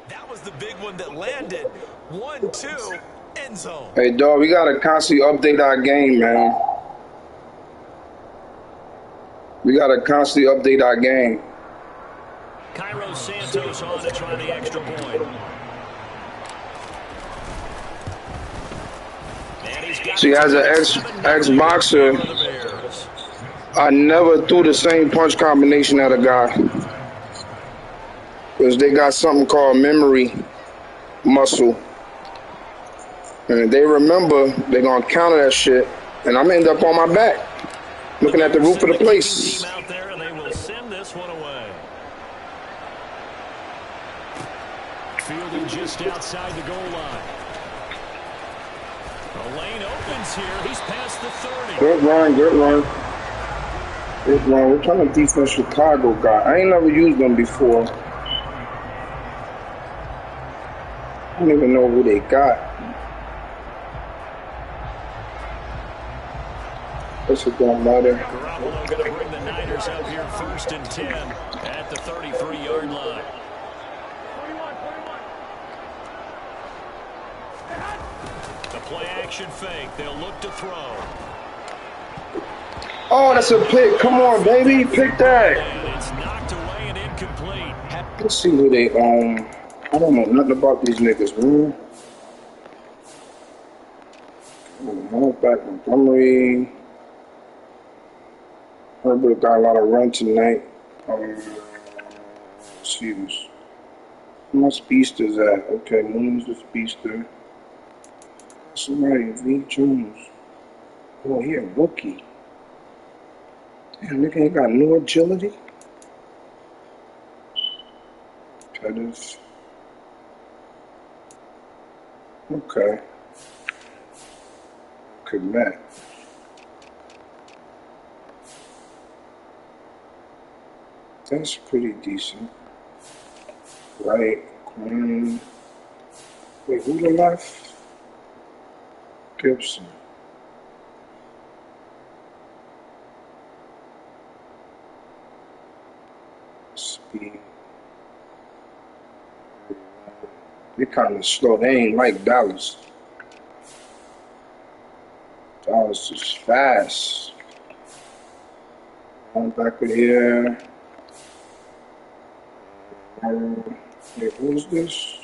That was the big one that landed. 1-2, end zone. Hey, dog, we gotta constantly update our game, man. We gotta constantly update our game. Cairo Santos on to try the extra point. See, as an ex-boxer, I never threw the same punch combination at a guy. Because they got something called memory muscle. And if they remember, they're going to counter that shit. And I'm going to end up on my back, looking at the roof of the place. Out there, and they will send this one away. Fielding just outside the goal line. The lane opens here. He's past the 30. Good run, good run. Good run. What kind of defense Chicago got? I ain't never used them before. I don't even know who they got. Guess it don't matter. Garoppolo going to bring the Niners up here 1st and 10 at the 33-yard line. The play-action fake. They'll look to throw. Oh, that's a pick. Come on, baby. Pick that. And it's knocked away and incomplete. Let's see who they own. I don't know nothing about these niggas, man. Back Montgomery. Herbert got a lot of run tonight. Let's see this. Where my speedsters at? Okay, Moon's the speedster. Somebody, V. Jones. Oh, he a rookie. Damn, nigga ain't got no agility. Pettis. Okay. Good Matt. That's pretty decent. Right. Wait, who the left? Gibson. Speed. They kind of slow. They ain't like Dallas. Dallas is fast. One back of here. Wait, who's this?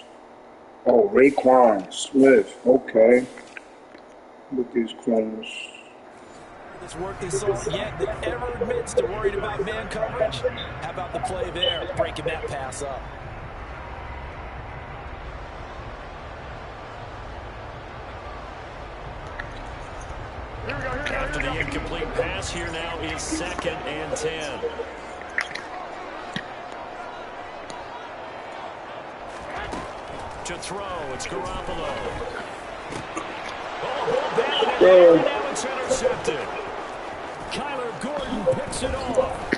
Oh, Raekwon Smith. Okay. Look at these corners. This work they saw yet that ever admits to worried about man coverage. How about the play there, breaking that pass up? After the incomplete pass, here now is 2nd and 10. To throw, it's Garoppolo. Now it's intercepted. Kyler Gordon picks it off.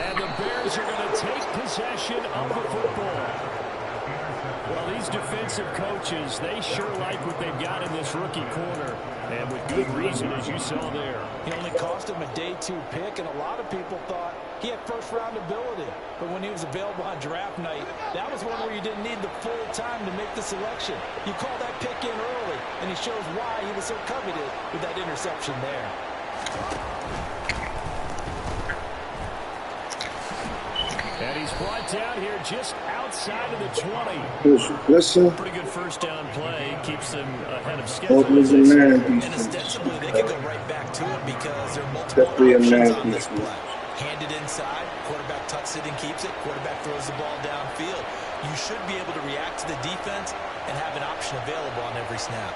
And the Bears are going to take possession of the football. Well, these defensive coaches, they sure like what they've got in this rookie corner. And with good reason, as you saw there. He only cost him a day 2 pick, and a lot of people thought he had first-round ability. But when he was available on draft night, that was one where you didn't need the full time to make the selection. You call that pick in early, and he shows why he was so coveted with that interception there. And he's brought down here just outside of the 20. Listen. Pretty good first down play. Keeps them ahead of schedule. And ostensibly, they could go right back to it because there are multiple options on this play. Handed inside, quarterback tucks it and keeps it, quarterback throws the ball downfield. You should be able to react to the defense and have an option available on every snap.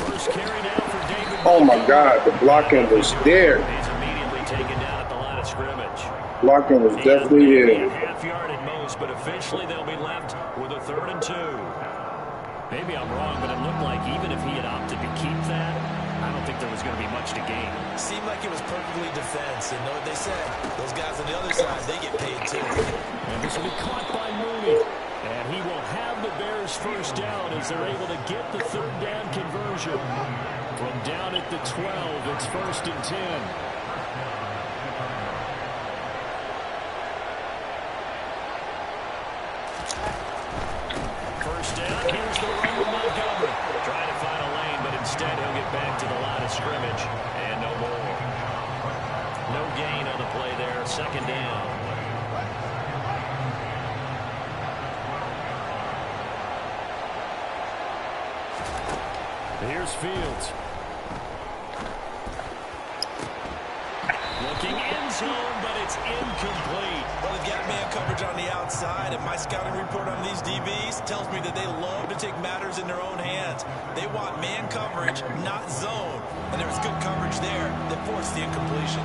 First carry now for David. Oh my God, the blocking was there. He's immediately taken down at the line of scrimmage. Blocking was definitely there. Half yard at most, but officially they'll be left with a 3rd and 2. Maybe I'm wrong, but it looked like even if he had opted to keep that, I don't think there was going to be much to gain. Seemed like it was perfectly defense, and know what they said. Those guys on the other side, they get paid too. And this will be caught by Mooney. And he will have the Bears first down as they're able to get the 3rd down conversion. From down at the 12, it's 1st and 10. First down, here's the run with Montgomery. Trying to find a lane, but instead he'll get back to the line of scrimmage. And no more. No gain on the play there. 2nd down. Here's Fields. Looking end zone, but it's incomplete. Well, they've got man coverage on the outside, and my scouting report on these DBs tells me that they love to take matters in their own hands. They want man coverage, not zone. And there was good coverage there that forced the incompletion.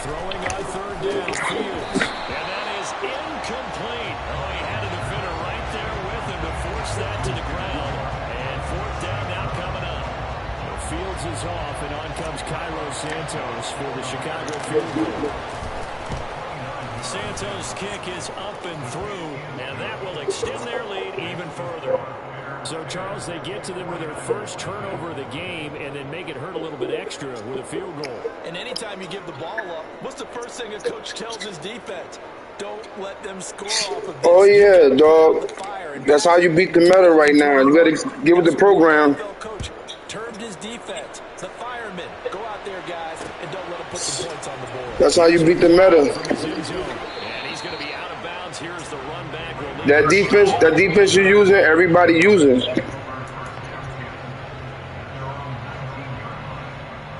Throwing on 3rd down, Fields. And that is incomplete. Oh, he had a defender right there with him to force that to the ground. And 4th down now coming up. Well, Fields is off, and on comes Cairo Santos for the Chicago field goal. Santos' kick is up and through, and that will extend their lead even further. So, Charles, they get to them with their first turnover of the game and then make it hurt a little bit extra with a field goal. And anytime you give the ball up, what's the first thing a coach tells his defense? Don't let them score off of this. Oh, yeah, dog. That's how you beat the meta right now. You got to give it the program. Coach termed his defense, the firemen. Go out there, guys, and don't let them put some points on the board. That's how you beat the meta. And he's going to be out of bounds. Here's the run back. That defense you're using, everybody using.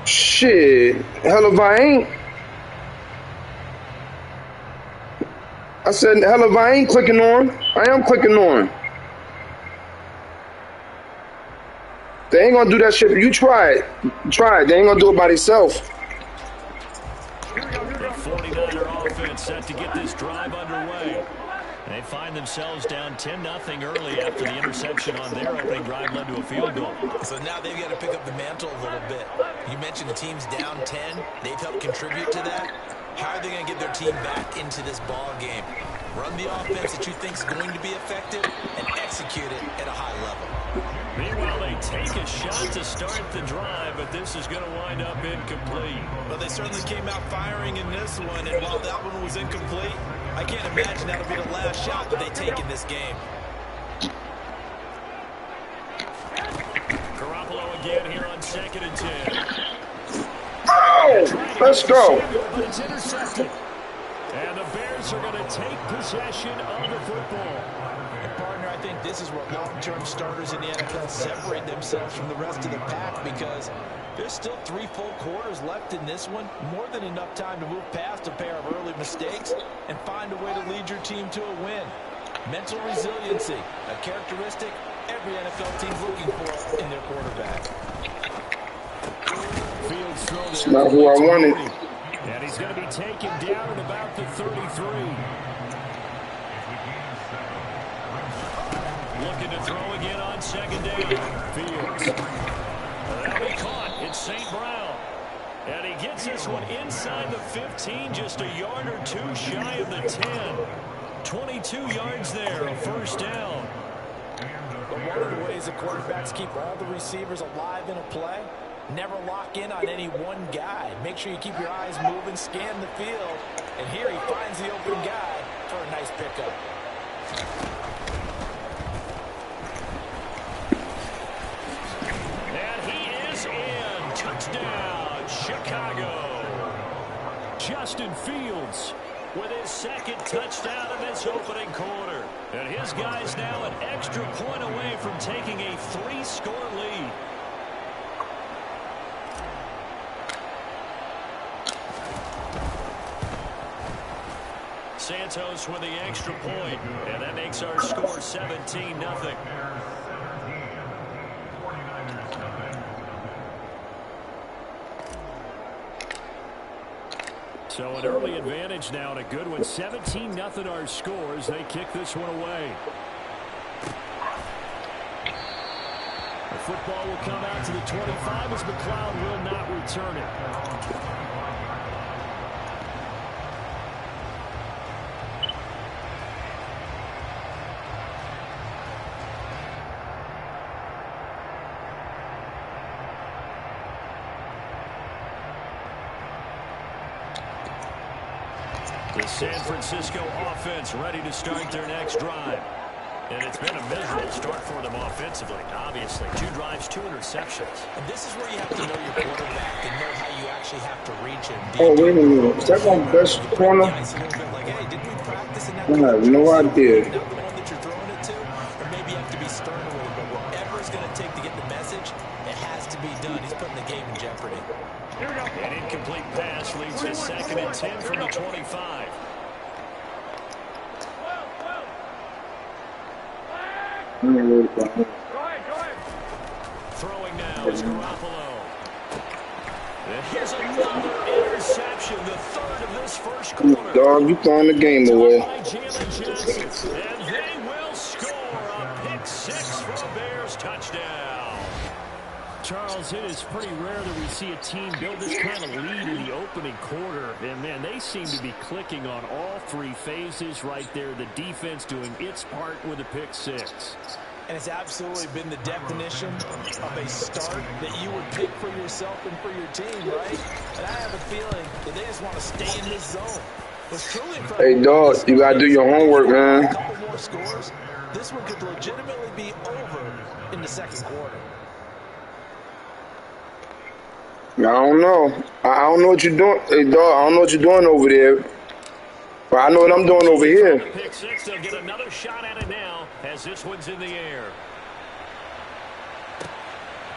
Shit. Hell if I ain't. I said, hell if I ain't clicking on. I am clicking on. They ain't gonna do that shit. You try it. Try it. They ain't gonna do it by themselves. The 49er offense set to get this drive underway. They find themselves down 10-0 early after the interception on their opening drive led to a field goal. So now they've got to pick up the mantle a little bit. You mentioned the team's down 10. They've helped contribute to that. How are they going to get their team back into this ball game? Run the offense that you think is going to be effective and execute it at a high level. Meanwhile, they take a shot to start the drive, but this is going to wind up incomplete. Well, they certainly came out firing in this one, and while that one was incomplete, I can't imagine that'll be the last shot that they take in this game. Garoppolo again here on 2nd and 10. Oh, let's go. But it's intercepted. And the Bears are going to take possession of the football. And partner, I think this is where long-term starters in the NFL separate themselves from the rest of the pack, because there's still 3 full quarters left in this one. More than enough time to move past a pair of early mistakes and find a way to lead your team to a win. Mental resiliency, a characteristic every NFL team's looking for in their quarterback. Fields throw It's not who I wanted. And he's going to be taken down at about the 33. Looking to throw again on 2nd down. Fields. That'll be caught. It's St. Brown. And he gets this one inside the 15, just a yard or 2 shy of the 10. 22 yards there, a 1st down. But one of the ways the quarterbacks keep all the receivers alive in a play, never lock in on any one guy. Make sure you keep your eyes moving, scan the field, and here he finds the open guy for a nice pickup. And he is in. Touchdown, Chicago. Justin Fields with his 2nd touchdown in this opening quarter. And his guys now an extra point away from taking a 3-score lead. Santos with the extra point, and that makes our score 17-0. So an early advantage now and a good one. 17-0 our scores. They kick this one away. The football will come out to the 25 as McLeod will not return it. The San Francisco offense ready to start their next drive. And it's been a miserable start for them offensively, obviously. 2 drives, 2 interceptions. And this is where you have to know your quarterback and know how you actually have to reach him. Oh, wait a minute. Is that my best corner? Ice a little bit like, hey, did we practice in that? I have no idea. Not the one that you're throwing it to, or maybe you have to be stern a little bit. Whatever it's going to take to get the message, it has to be done. He's putting the game in jeopardy. An incomplete pass leads to 2nd and 10 from the 25. Throwing now is Garoppolo. And here's another interception, the 3rd of this first quarter. Dog, you throwing the game away. And they will score a pick 6 for a Bears touchdown. Charles, it is pretty rare that we see a team build this kind of lead in the opening quarter. And, man, they seem to be clicking on all 3 phases right there. The defense doing its part with a pick 6. And it's absolutely been the definition of a start that you would pick for yourself and for your team, right? And I have a feeling that they just want to stay in this zone. Hey, Dawg, you got to do your homework, man. A couple more scores. This one could legitimately be over in the 2nd quarter. I don't know. I don't know what you're doing. Hey, Dawg, I don't know what you're doing over there. But I know what I'm doing over here. Pick 6, they'll get another shot at it now as this one's in the air.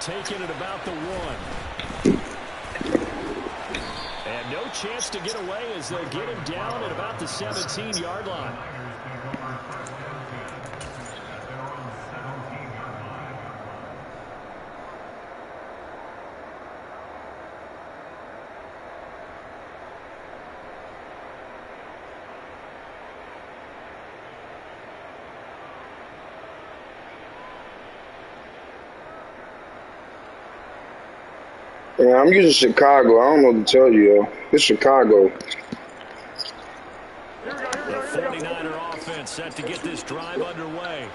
Taking it about the 1. And no chance to get away as they'll get him down at about the 17-yard line. Yeah, I'm using Chicago. I don't know what to tell you, yo. It's Chicago. The 49er offense set to get this drive underway.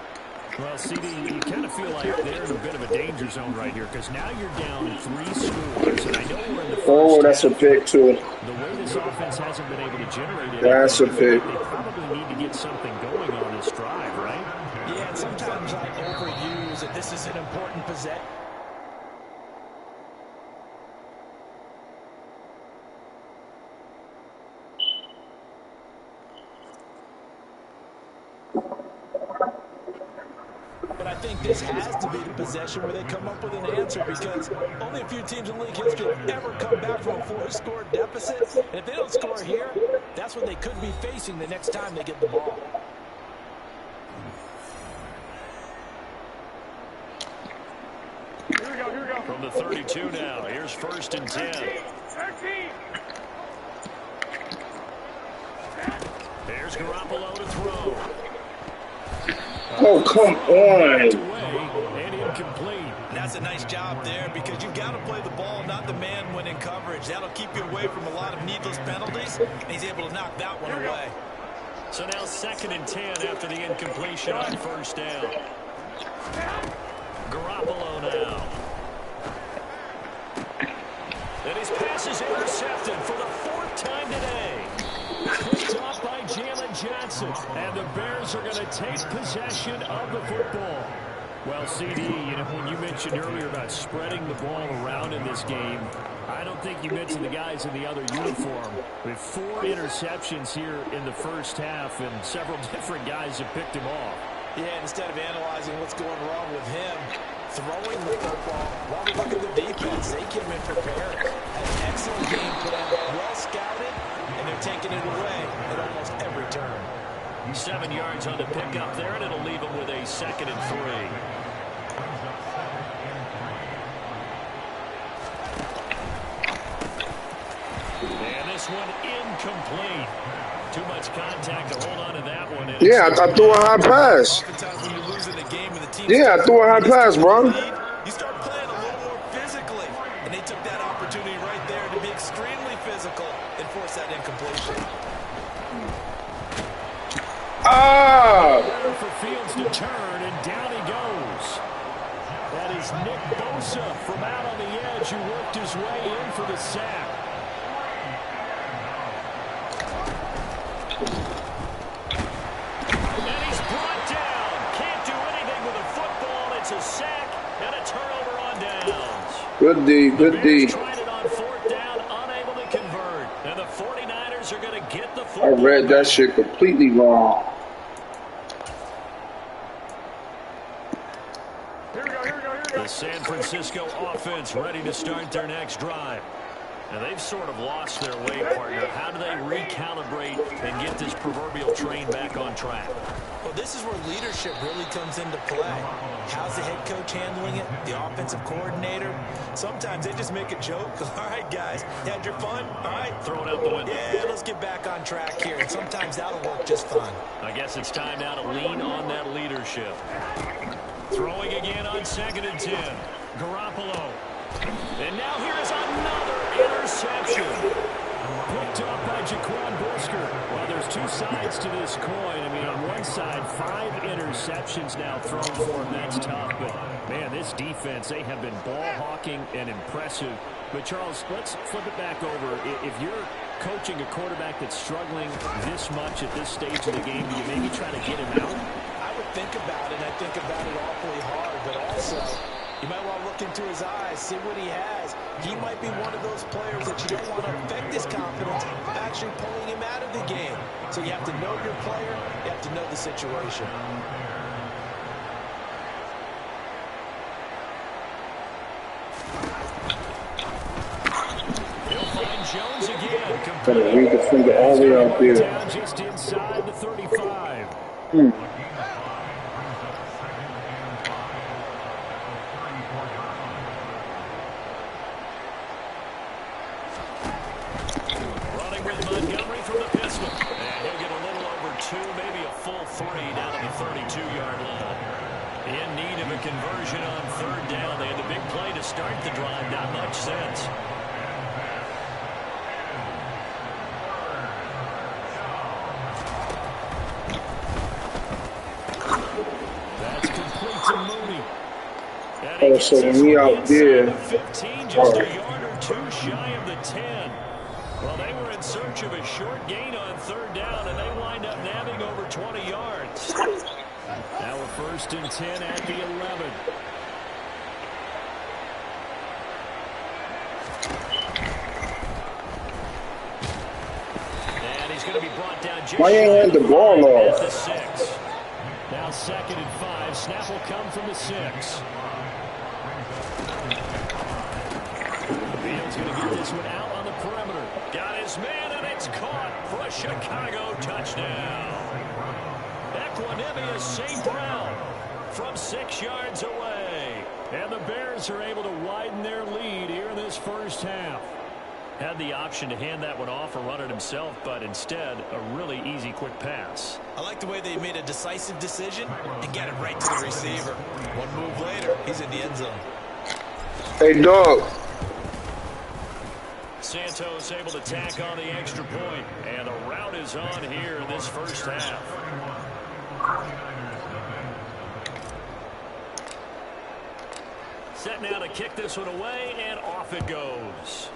Well, CD, you kind of feel like they're in a bit of a danger zone right here because now you're down 3 scores. And I know we're in the first that's a pick, too. The way this offense hasn't been able to generate it, That's a pick. They probably need to get something going on this drive, right? Yeah, and sometimes I overuse that this is an important possession. But I think this has to be the possession where they come up with an answer because only a few teams in league history have ever come back from a 4-score deficit. And if they don't score here, that's what they could be facing the next time they get the ball. Here we go. From the 32 now, here's 1st and 10. 13. There's Garoppolo to throw. Oh, come on. And incomplete. That's a nice job there because you've got to play the ball, not the man when in coverage. That'll keep you away from a lot of needless penalties, and he's able to knock that one away. So now 2nd and 10 after the incompletion on 1st down. Garoppolo now. And his pass is intercepted for the 4th time today. Picked off by Jalen Johnson. And the Bears are going to take possession of the football. Well, CD, when you mentioned earlier about spreading the ball around in this game, I don't think you mentioned the guys in the other uniform. With 4 interceptions here in the first half, and several different guys have picked him off. Yeah, instead of analyzing what's going wrong with him, throwing the football, while we look at the defense, they came in prepared. An excellent game plan, well scouted, and they're taking it away at almost every turn. 7 yards on the pickup there, and it'll leave him with a 2nd and 3. And this one incomplete. Too much contact to hold on to that one. Yeah, I threw a high pass. Yeah, I threw a high pass, bro. You start playing a little more physically, and they took that opportunity right there to be extremely physical and force that incompletion. For Fields to turn, and down he goes. That is Nick Bosa from out on the edge who worked his way in for the sack. It's a sack and a turnover on downs. Good D, good D. Tried it on fourth down, unable to convert. And the 49ers are going to get the I football read that back. shit completely wrong. The San Francisco offense ready to start their next drive. And they've sort of lost their way, partner. How do they recalibrate and get this proverbial train back on track? Well, this is where leadership really comes into play. How's the head coach handling it? The offensive coordinator? Sometimes they just make a joke. All right, guys, you had your fun? All right. Throw it out the window. Yeah, let's get back on track here. And sometimes that'll work just fine. I guess it's time now to lean on that leadership. Throwing again on 2nd and 10. Garoppolo. And now here is another interception. Picked up by Jaquan Brisker. Well, there's two sides to this coin. I mean, on one side, 5 interceptions now thrown for him. That's tough. But, man, this defense, they have been ball hawking and impressive. But, Charles, let's flip it back over. If you're coaching a quarterback that's struggling this much at this stage of the game, do you maybe try to get him out? I would think about it, and I think about it awfully hard. But also, you might want to look into his eyes, see what he has. He might be one of those players that you don't want to affect his confidence, actually pulling him out of the game. So you have to know your player. You have to know the situation. He'll find Jones again. Gotta read the finger all the way out there. Down just inside the 35. Running with Montgomery from the pistol. And he'll get a little over 2, maybe a full 3 down to the 32-yard line. In need of a conversion on 3rd down. They had the big play to start the drive. Not much sense. That's complete to Mooney. And he gets So it when we from out there, inside the 15, just a yard or 2 shy of the 10. Well, they were in search of a short gain on 3rd down, and they wind up nabbing over 20 yards. Now a 1st and 10 at the 11. And he's going to be brought down just why you ain't hand the ball at off? the 6. Now 2nd and 5. Snap will come from the 6. Fields going to get this one out on the perimeter. Got his man, and it's caught for a Chicago touchdown. Equanimous St. Brown from 6 yards away. And the Bears are able to widen their lead here in this first half. Had the option to hand that one off or run it himself, but instead, a really easy, quick pass. I like the way they made a decisive decision and got it right to the receiver. One move later, he's in the end zone. Hey, Dawg. Santos able to tack on the extra point, and the route is on here in this first half. Set now to kick this one away, and off it goes.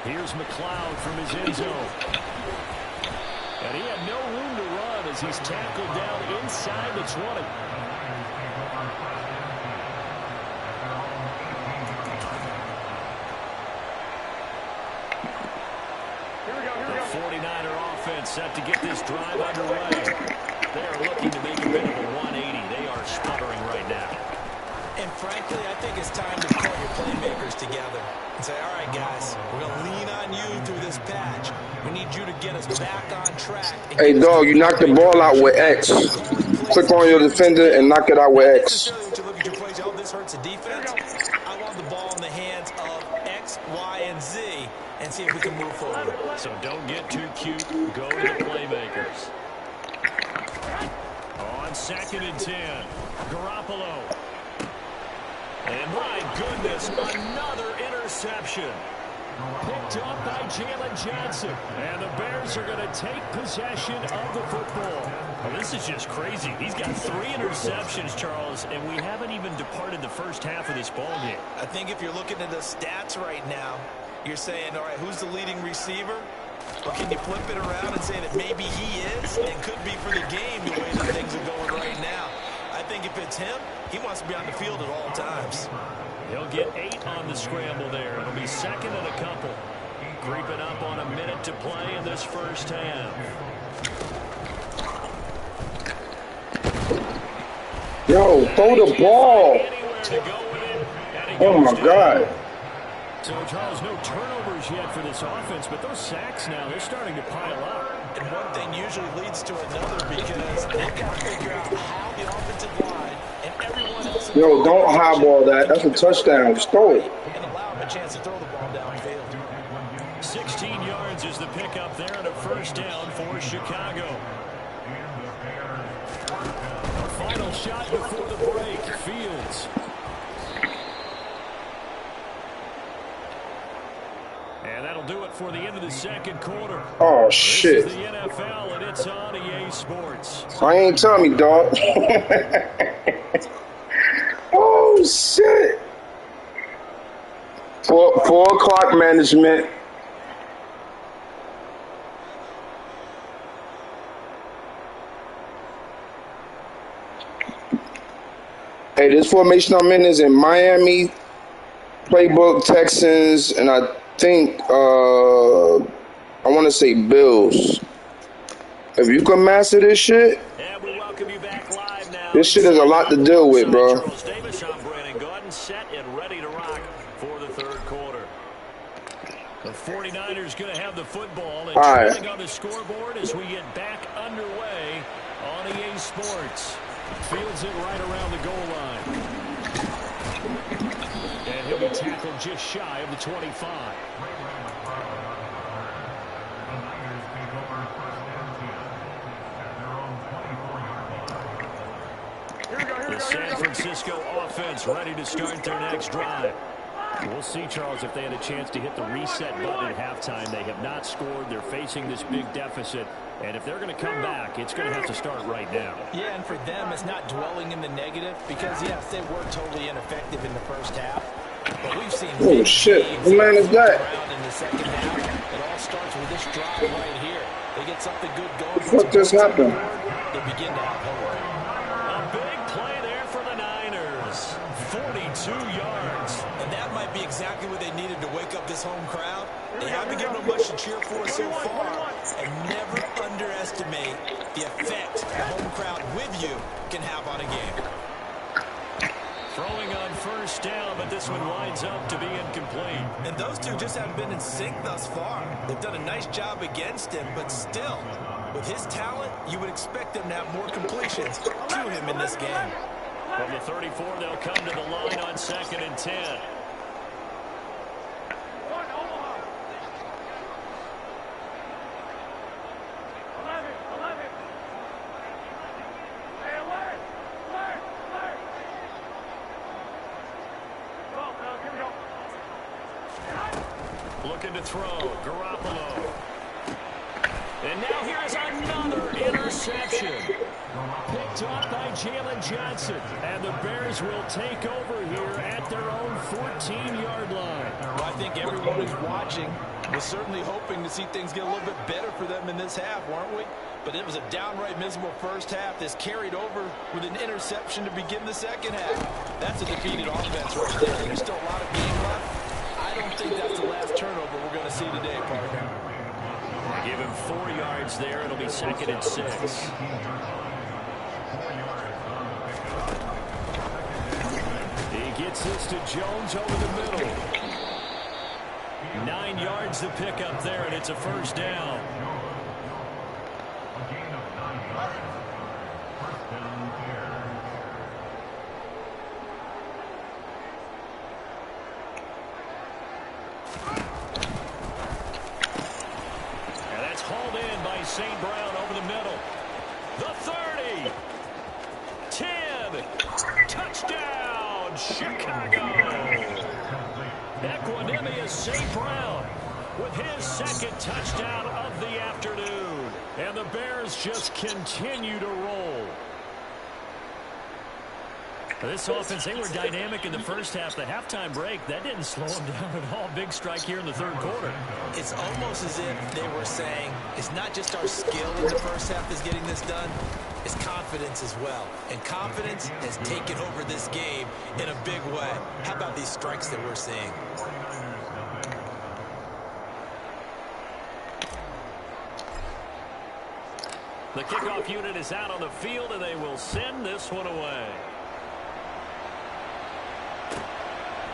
Here's McLeod from his end zone. And he had no room to run as he's tackled down inside the 20. The 49er offense set to get this drive underway. They are looking to make a bit of a 180. They are sputtering right now. And frankly, I think it's time to pull your playmakers together and say, all right, guys, we're going to lean on you through this patch. We need you to get us back on track. Hey, Dawg, you knock the ball out with X. Click on your defender and knock it out with X. To look at your plays, oh, this hurts the defense. I want the ball in the hands of X, Y, and Z and see if we can move forward. So don't get too cute. Go to the playmakers. On 2nd and 10, Garoppolo. And my goodness, another interception. Picked up by Jalen Johnson. And the Bears are going to take possession of the football. Well, this is just crazy. He's got 3 interceptions, Charles, and we haven't even departed the first half of this ball game. I think if you're looking at the stats right now, you're saying, all right, who's the leading receiver? Or can you flip it around and say that maybe he is and could be for the game the way that things are going? it's him, he wants to be on the field at all times. He'll get 8 on the scramble there. It'll be second and a couple. Creeping up on a minute to play in this first half. Yo, throw the ball. Oh, my God. So, Charles, no turnovers yet for this offense, but those sacks now, they're starting to pile up. And one thing usually leads to another because they've got to figure out how the offensive line and everyone else... Yo, don't highball that. That's a touchdown. Just throw it. And allow him a chance to throw the ball downfield. 16 yards is the pickup there and a first down for Chicago. A final shot before the break. Fields. And that'll do it for the end of the second quarter. Oh, shit. This is the NFL, and it's on EA Sports. I ain't telling me, dog. Oh, shit. 4 o'clock management. Hey, this formation I'm in is in Miami, playbook, Texans, and I think, I want to say Bills. If you can master this shit, And we welcome you back live now. this shit is a lot to deal with, bro. Charles Davis, I'm Brandon Gordon, set and ready to rock for the third quarter. The 49ers going to have the football and trailing on the scoreboard as we get back underway on EA Sports. Fields it right around the goal line. And he'll be tackled just shy of the 25. The San Francisco offense ready to start their next drive. We'll see, Charles, if they had a chance to hit the reset button at halftime. They have not scored. They're facing this big deficit. And if they're going to come back, it's going to have to start right now. Yeah, and for them, it's not dwelling in the negative because, yes, they were totally ineffective in the first half. But we've seen Oh, shit. Who man is that? in the second half. It all starts with this drive right here. They get something good going. What just happened? They begin to have hope. A big play there for the Niners. 42 yards. And that might be exactly what they needed to wake up this home crowd. They haven't given them much to cheer for so far. And never underestimate the effect the home crowd with you can have on a game. Throwing on first down, but this one winds up to be incomplete. And those two just haven't been in sync thus far. They've done a nice job against him, but still, with his talent, you would expect them to have more completions to him in this game. From the 34, they'll come to the line on 2nd and 10. Looking to throw, Garoppolo. And now here is another interception. Picked up by Jalen Johnson. And the Bears will take over here at their own 14-yard line. Well, I think everyone who's watching was certainly hoping to see things get a little bit better for them in this half, weren't we? But it was a downright miserable first half that's carried over with an interception to begin the second half. That's a defeated offense right there. There's still a lot of game left. I don't think that's the last turnover we're going to see today, partner. Give him 4 yards there. It'll be 2nd and 6. He gets this to Jones over the middle. 9 yards to pick up there, and it's a first down. St. Brown over the middle. The 30. 10. Touchdown, Chicago. Equanimous St. Brown with his second touchdown of the afternoon. And the Bears just continue to roll. This offense, they were dynamic in the first half. The halftime break, that didn't slow them down at all. Big strike here in the third quarter. It's almost as if they were saying, it's not just our skill in the first half that's getting this done. is confidence as well. And confidence has taken over this game in a big way. How about these strikes that we're seeing? The kickoff unit is out on the field, and they will send this one away.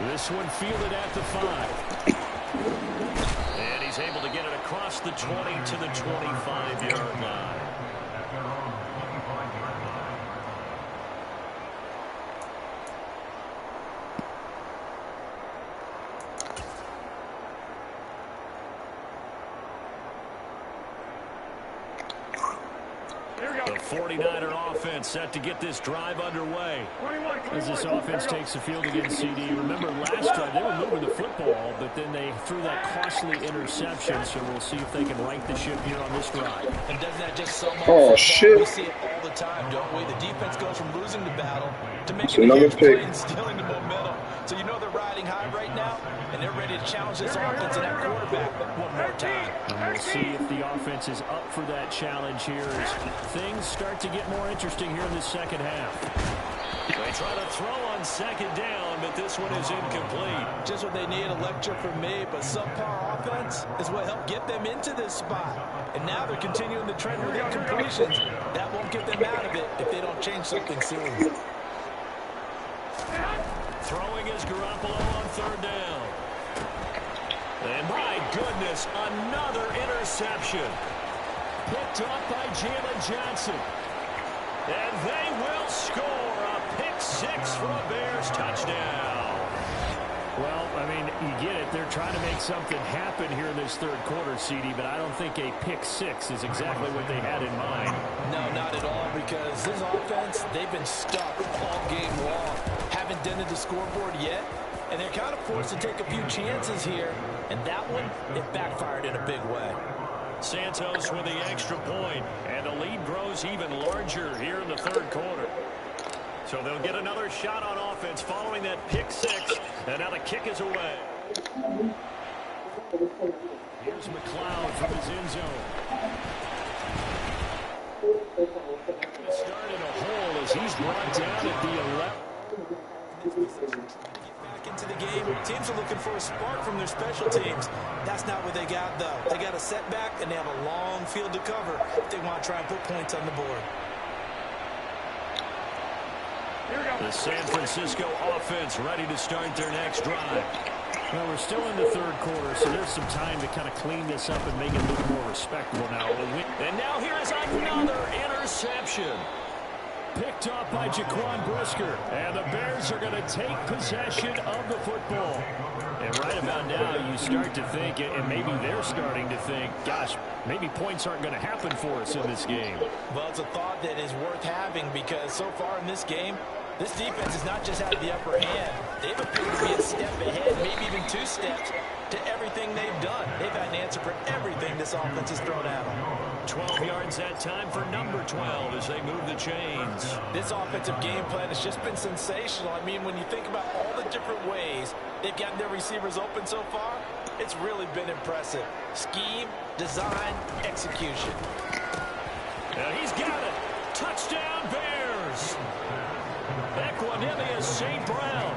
This one fielded at the 5. And he's able to get it across the 20 to the 25-yard line. The 49er offense set to get this drive underway. As this offense takes the field against CD. Remember last drive they were moving the football, but then they threw that costly interception, so we'll see if they can right the ship here on this drive. And doesn't that just sum up Oh, football? shit. We see it all the time, don't we? The defense goes from losing the battle to making a another huge play pick. and stealing the momentum. So you know they're riding high right now, and they're ready to challenge this offense and that quarterback one more time. And we'll see if the offense is up for that challenge here as things start to get more interesting here in the second half. They try to throw on second down, but this one is incomplete. Just what they need, a lecture from me, but subpar offense is what helped get them into this spot. And now they're continuing the trend with incompletions. That won't get them out of it if they don't change something soon. Throwing is Garoppolo on third down. And my goodness, another interception. Picked up by Jalen Johnson. And they will score a pick 6 for a Bears touchdown. Well, I mean, you get it. They're trying to make something happen here in this third quarter, CD, but I don't think a pick 6 is exactly what they had in mind. No, not at all, because this offense, they've been stuck all game long. Haven't dented the scoreboard yet, and they're kind of forced to take a few chances here, and that one, it backfired in a big way. Santos with the extra point, and the lead grows even larger here in the third quarter. So they'll get another shot on offense following that pick 6, and now the kick is away. Here's McLeod from his end zone. Start in a hole as he's brought down at the 11. Back into the game, teams are looking for a spark from their special teams. That's not what they got, though. They got a setback, and they have a long field to cover if they want to try and put points on the board. The San Francisco offense ready to start their next drive. Well, we're still in the third quarter, so there's some time to kind of clean this up and make it look more respectable now. And now here is another interception. Picked off by Jaquan Brisker. And the Bears are going to take possession of the football. And right about now, you start to think, and maybe they're starting to think, gosh, maybe points aren't going to happen for us in this game. Well, it's a thought that is worth having because so far in this game, this defense has not just had the upper hand. They've appeared to be a step ahead, maybe even 2 steps to everything they've done. They've had an answer for everything this offense has thrown at them. 12 yards that time for number 12 as they move the chains. This offensive game plan has just been sensational. I mean, when you think about all the different ways they've gotten their receivers open so far, it's really been impressive. Scheme, design, execution. And he's got it. Touchdown, Bears. Equanimous St. Brown.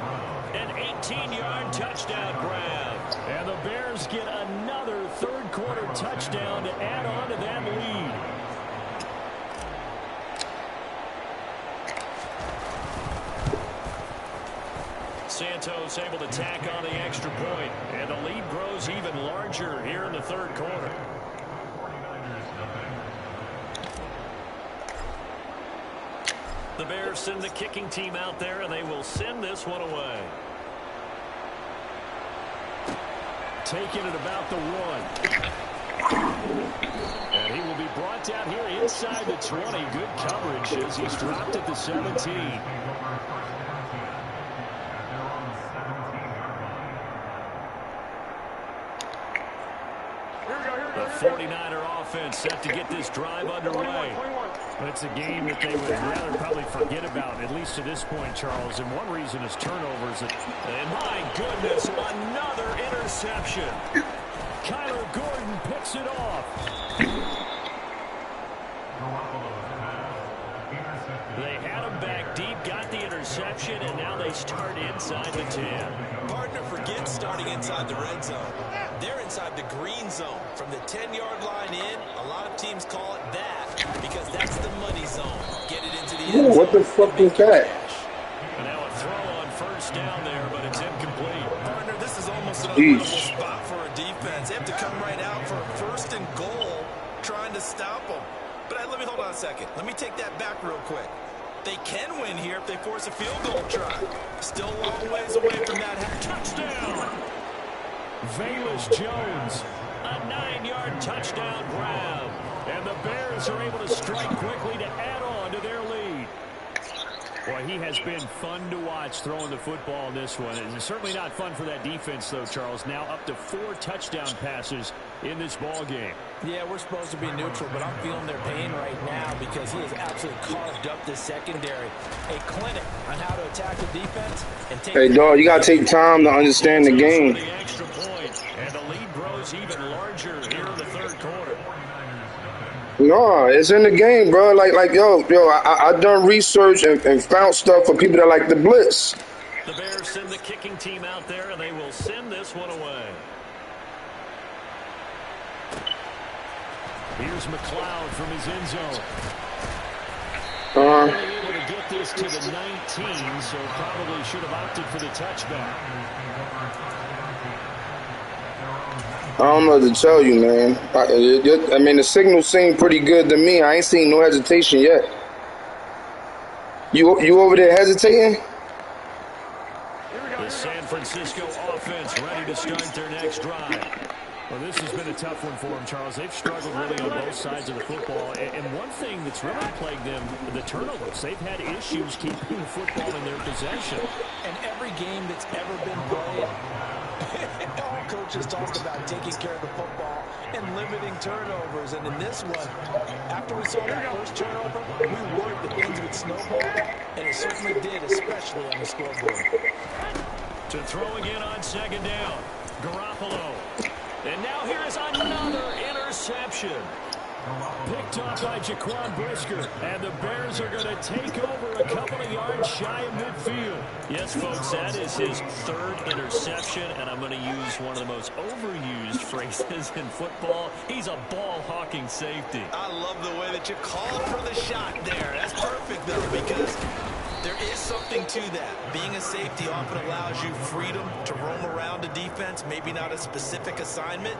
An 18-yard touchdown grab. And the Bears get another third-quarter touchdown to add on to that lead. Santos able to tack on the extra point, and the lead grows even larger here in the third quarter. The Bears send the kicking team out there, and they will send this one away. Taking it about the 1. And he will be brought down here inside the 20. Good coverage as he's dropped at the 17. The 49er offense set to get this drive underway. It's a game that they would rather probably forget about, at least to this point, Charles. And one reason is turnovers. And my goodness, another interception. Kyler Gordon picks it off. They had him back deep, got the interception, and now they start inside the 10. Partner forgets starting inside the red zone. They're inside the green zone. From the 10-yard line in, a lot of teams call it that because that's the money zone. Get it into the end zone. What the fuck is that? And now a throw on first down there, but it's incomplete. Partner, this is almost an unwinnable spot for a defense. They have to come right out for a first and goal trying to stop them. But let me hold on a second. Let me take that back real quick. They can win here if they force a field goal try. Still a long ways away from that. Touchdown! Velus Jones, a 9-yard touchdown grab. And the Bears are able to strike quickly to add on to their lead. Boy, he has been fun to watch throwing the football in this one. It's certainly not fun for that defense, though, Charles. Now up to 4 touchdown passes in this ball game. Yeah, we're supposed to be neutral, but I'm feeling their pain right now because he has absolutely carved up this secondary. A clinic on how to attack the defense. And take Hey, dog, you got to take time to understand the game. The extra point, and the lead grows even larger here in the third quarter. No, it's in the game, bro. Yo, I done research and found stuff for people that like the blitz. The Bears send the kicking team out there, and they will send this one away. Here's McLeod from his end zone. Able to get this to the 19, so probably should have opted for the touchback. I don't know what to tell you, man. I mean, the signal seemed pretty good to me. I ain't seen no hesitation yet. You over there hesitating? The San Francisco offense ready to start their next drive. Well, this has been a tough one for them, Charles. They've struggled really on both sides of the football. And one thing that's really plagued them, the turnovers. They've had issues keeping the football in their possession. And every game that's ever been played, all coaches talk about taking care of the football and limiting turnovers. And in this one, after we saw that first turnover, we worried that things would snowball. And it certainly did, especially on the scoreboard. To throw again on second down, Garoppolo. And now here is another interception. Picked off by Jaquan Brisker. And the Bears are going to take over a couple of yards shy of midfield. Yes, folks, that is his third interception. And I'm going to use one of the most overused phrases in football. He's a ball-hawking safety. I love the way that you called for the shot there. That's perfect, though, because there is something to that. Being a safety often allows you freedom to roam around a defense, maybe not a specific assignment.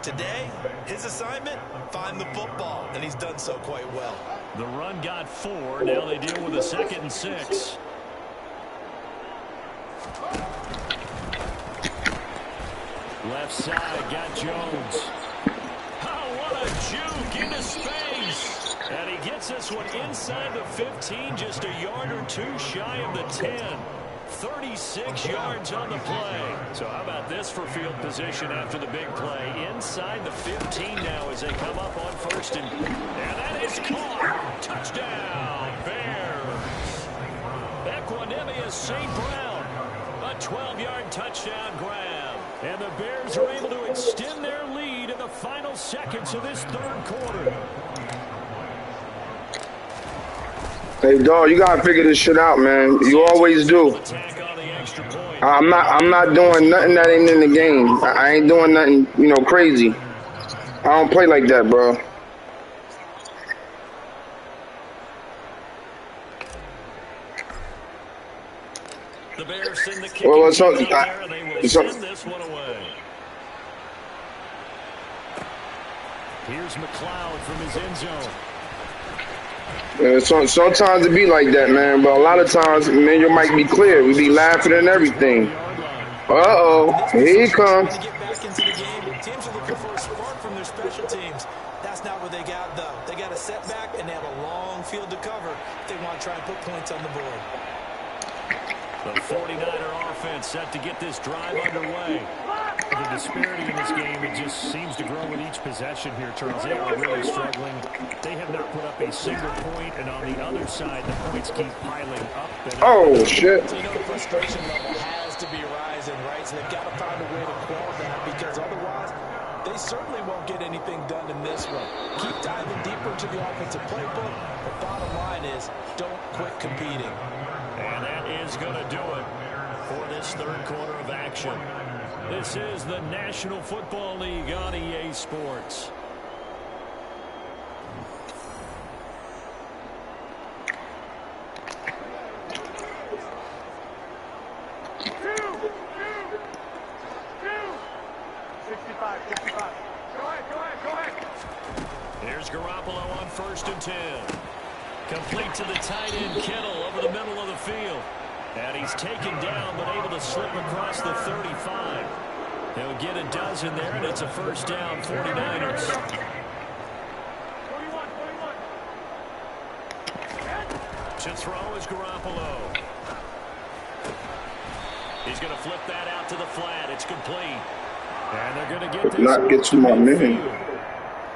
Today, his assignment, find the football, and he's done so quite well. The run got 4. Now they deal with a 2nd and 6. Left side, got Jones. Oh, what a juke into space. And he gets this one inside the 15, just a yard or two shy of the 10. 36 yards on the play. So how about this for field position after the big play? Inside the 15 now as they come up on first and that is caught. Touchdown, Bears. Equanimous St. Brown. A 12-yard touchdown grab. And the Bears are able to extend their lead in the final seconds of this third quarter. Hey, dog, you gotta figure this shit out, man. You always do. I'm not doing nothing that ain't in the game. I ain't doing nothing, crazy. I don't play like that, bro. The Bears send the kicking team out there, and they will send this one away. Here's McLeod from his end zone. Sometimes it be like that, man. But a lot of times, man, you might be clear. We be laughing and everything. Here he comes. To get back into the game, teams are looking for a spark from their special teams. That's not what they got, though. They got a setback, and they have a long field to cover if they want to try and put points on the board. The 49er offense set to get this drive underway. The disparity in this game, it just seems to grow with each possession here, Charles. They are really struggling. They have not put up a single point, and on the other side, the points keep piling up. Oh, shit. So, the frustration level has to be rising, right? So they've got to find a way to quell that because otherwise they certainly won't get anything done in this one. Keep diving deeper into the offensive playbook. The bottom line is don't quit competing. And that is going to do it for this third quarter of action. This is the National Football League on EA Sports. Here's Garoppolo on 1st and 10. Complete to the tight end, Kittle, over the middle of the field. And he's taken down, but able to slip across the 35. He'll get a dozen there, and it's a first down, 49ers. To throw is Garoppolo. He's going to flip that out to the flat. It's complete. And they're going to get this. Not get to my man.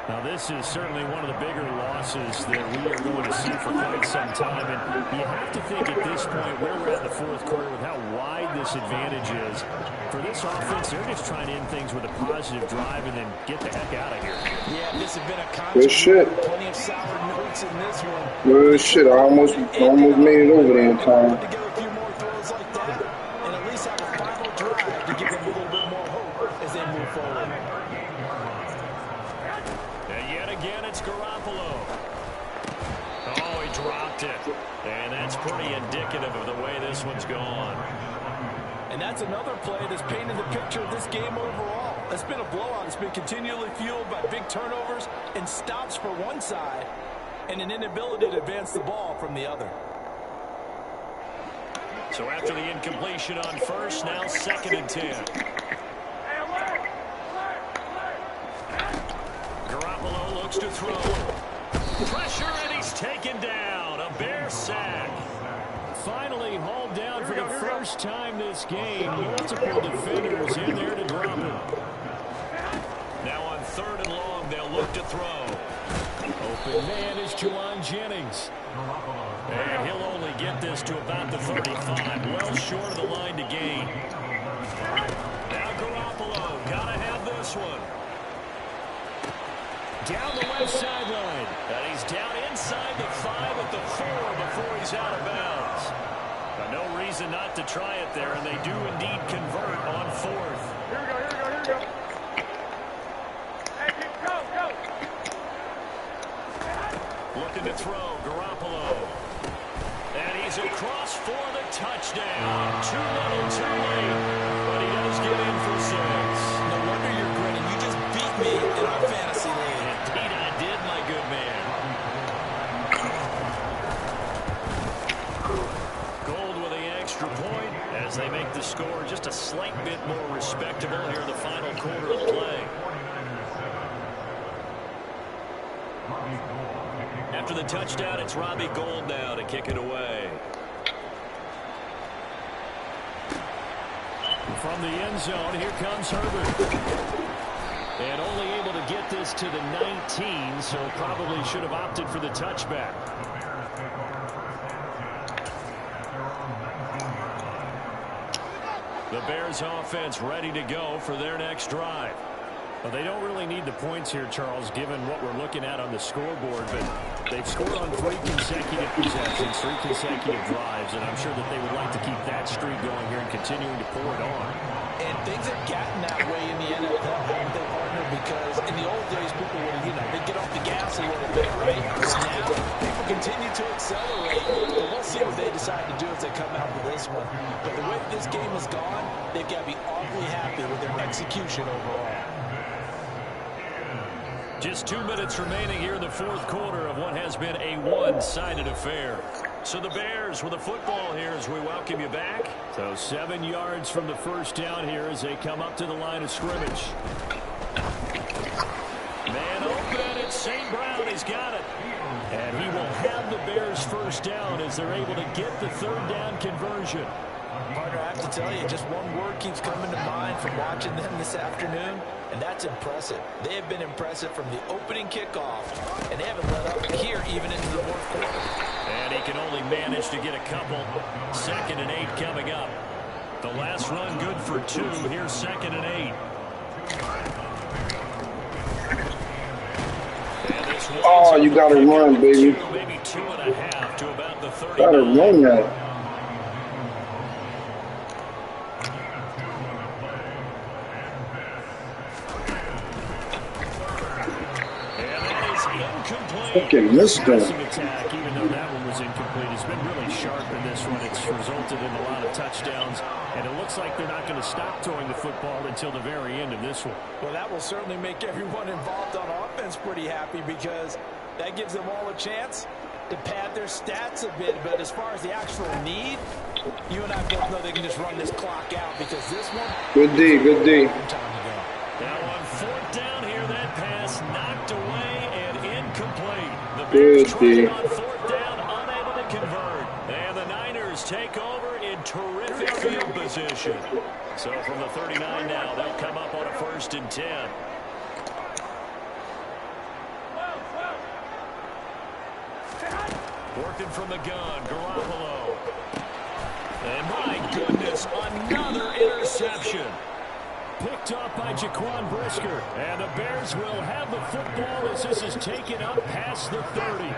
Now, this is certainly one of the bigger losses that we are going to see for quite some time. And you have to think at this point where we're at in the fourth quarter with how wide this advantage is. For this offense, they're just trying to end things with a positive drive and then get the heck out of here. Yeah, this has been a Good shit. plenty of sour notes in this one. Good shit. I almost made it over there in time. Put together a few more throws like that, and at least have a final drive to give them a little bit more hope as they move forward. And yet again, it's Garoppolo. Oh, he dropped it. And that's pretty indicative of the way this one's gone. And that's another play that's painted the picture of this game overall. It's been a blowout. It's been continually fueled by big turnovers and stops for one side and an inability to advance the ball from the other. So after the incompletion on first, now 2nd and 10. Garoppolo looks to throw. Pressure, and he's taken down. A Bear sack. Finally hauled down for the first time this game. Multiple defenders in there to drop him. Now on 3rd and long, they'll look to throw. Open man is Juwan Jennings. And he'll only get this to about the 35. Well short of the line to gain. Now Garoppolo, gotta have this one. Down the left sideline. And he's down inside the 5 at the 4 before he's out of bounds. But no reason not to try it there, and they do indeed convert on 4th. Here we go. Hey, go. Looking to throw, Garoppolo. And he's across for the touchdown. Too little, too late. But he does get in for 6. No wonder you're grinning. You just beat me in our fantasy league. Indeed, I did, my good man. Gold with the extra point as they make the score just a slight bit more respectable here in the final quarter of play. After the touchdown, it's Robbie Gould now to kick it away. From the end zone, here comes Herbert. And only able to get this to the 19, so probably should have opted for the touchback. The Bears offense ready to go for their next drive. Well, they don't really need the points here, Charles, given what we're looking at on the scoreboard, but they've scored on 3 consecutive possessions, 3 consecutive drives, and I'm sure that they would like to keep that streak going here and continuing to pour it on. And things have gotten that way in the NFL, haven't they, partner? Because in the old days, people would, they'd get off the gas a little bit, right? Now, people continue to accelerate, but we'll see what they decide to do as they come out for this one. But the way this game has gone, they've got to be awfully happy with their execution overall. Just 2 minutes remaining here in the fourth quarter of what has been a one-sided affair. So the Bears with the football here as we welcome you back. So 7 yards from the first down here as they come up to the line of scrimmage. Man open, it's St. Brown. He's got it. And he will have the Bears first down as they're able to get the 3rd down conversion. Partner, I have to tell you, just one word keeps coming to mind from watching them this afternoon, and that's impressive. They have been impressive from the opening kickoff, and they haven't let up here even into the fourth quarter. And he can only manage to get a couple. 2nd and 8 coming up. The last run good for 2. Here's 2nd and 8. Oh, you gotta run, baby. Maybe 2.5 to about the 30. Gotta run that. Fucking missed him. Attack, even though that one was incomplete, has been really sharp in this one. It's resulted in a lot of touchdowns, and it looks like they're not going to stop throwing the football until the very end of this one. Well, that will certainly make everyone involved on offense pretty happy because that gives them all a chance to pad their stats a bit. But as far as the actual need, you and I both know they can just run this clock out because this one... Good D, good D. Now on 4th down here, that pass knocked away and incomplete. The Good Bears D. trying on 4th down, unable to convert. And the Niners take over in terrific field position. So from the 39 now, they'll come up on a 1st and 10. Working from the gun, Garoppolo. And my goodness, another interception. Picked up by Jaquan Brisker. And the Bears will have the football as this is taken up past the 30.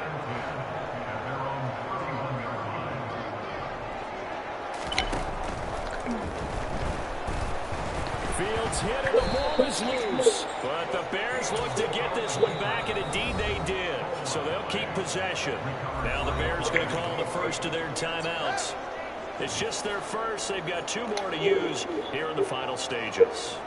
Fields hit and the ball is loose. But the Bears look to get this one back, and indeed they did. So they'll keep possession. Now the Bears going to call the first of their timeouts. It's just their first. They've got 2 more to use here in the final stages.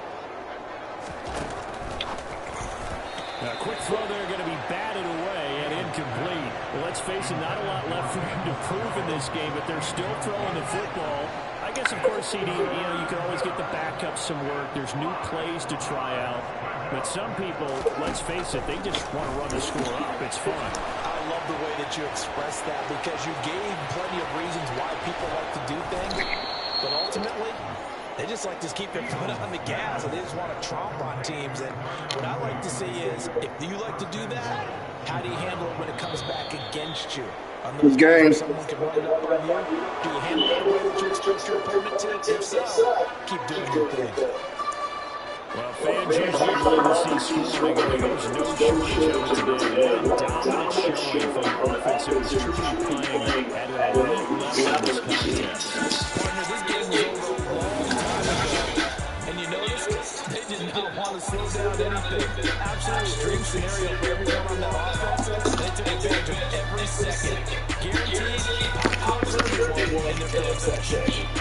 A quick throw there going to be batted away and incomplete. Well, let's face it, not a lot left for him to prove in this game, but they're still throwing the football. I guess, of course, CD, you can always get the backup some work. There's new plays to try out. But some people, let's face it, they just want to run the score up. It's fun. I love the way that you expressed that because you gave plenty of reasons why people like to do things. But ultimately, they just like to keep their foot on the gas, and they just want to tromp on teams. And what I like to see is, if you like to do that, how do you handle it when it comes back against you? On those games, someone can run it up on you. Do you handle it the way that you expect your opponent to? If so, keep doing your thing. Well, fans usually love to see scoring, and there's no shortage of it today. A dominant showing from the offense who is truly playing at an elite level in this contest. Partner, this game was over a long time ago, and you noticed they did not want to slow down anything. Absolute dream scenario for everyone on that offense. They took advantage of every second. Guaranteed, out for everyone in their field section.